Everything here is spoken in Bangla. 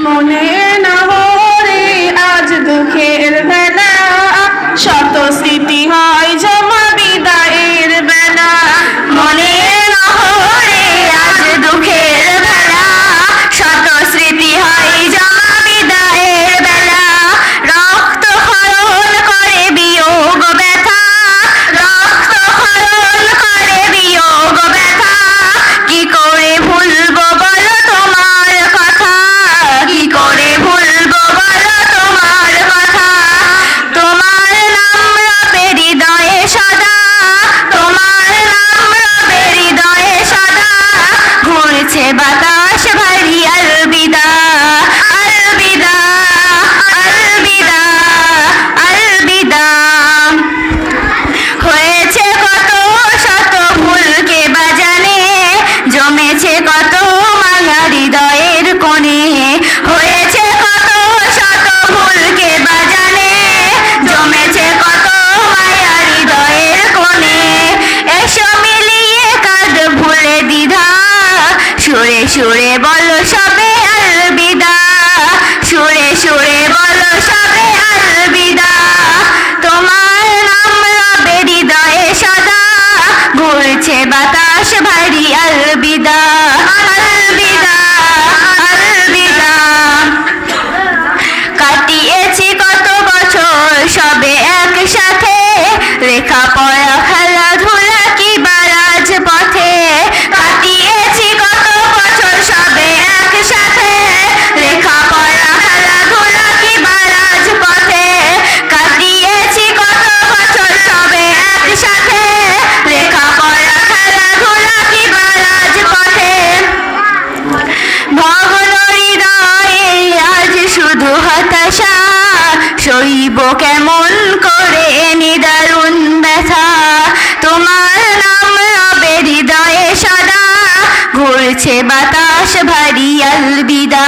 মনে না হরে আজ দুঃখের বেলা, শত স্মৃতি হয় জমা বিদায়ের বেলা। মনে না হরে আজ দুঃখের বেলা, শত স্মৃতি হয় জমা বিদায়ের বেলা। রক্ত ক্ষরণ করে বিয়োগ ব্যথা, রক্ত ক্ষরণ করে বিয়োগ ব্যথা। কি করে ভুলবো বলো তোমার কথা, কি করে ভুলবো বলো তোমার কথা। তোমার নাম রবে হৃদয়ে সদা, তোমার নাম রবে হৃদয়ে সদা। ঘুরছে বাতাস ভারী আলবিদা, আলবিদা, আলবিদা, আলবিদা। হয়েছে কত শত ভুলকে বাজানে, জমেছে কত মায়া হৃদয়ের কোণে। হয়েছে কত শত ভুলকে বাজানে, জমেছে কত মায়া হৃদয়ের কোণে। এসো মিলিয়ে কাঁদ ভুলে দ্বিধা, সুরে সুরে বলো সবে আলবিদা, সুরে সুরে বলো সবে আলবিদা। তোমার নাম রবে হৃদয়ে সদা, ঘুরছে বাতাস ভারী আলবিদা, আলবিদা, আলবিদা। কাটিয়েছি কত বছর সবে একসাথে, লেখাপড়া খেলাধুলা কিংবা রাজপথে। কাটিয়েছি কত বছর সবে একসাথে, লেখাপড়া খেলাধুলা কিংবা রাজপথে। কাটিয়েছি কত বছর সবে একসাথে, লেখাপড়া খেলাধুলা কিংবা রাজপথে। ভগ্ন হৃদয়ে আজ শুধু হতাশা, সইব কেমন করে নিদারুণ ব্যথা। তোমার নাম রবে হৃদয়ে সদা, ঘুরছে বাতাস ভারী আলবিদা।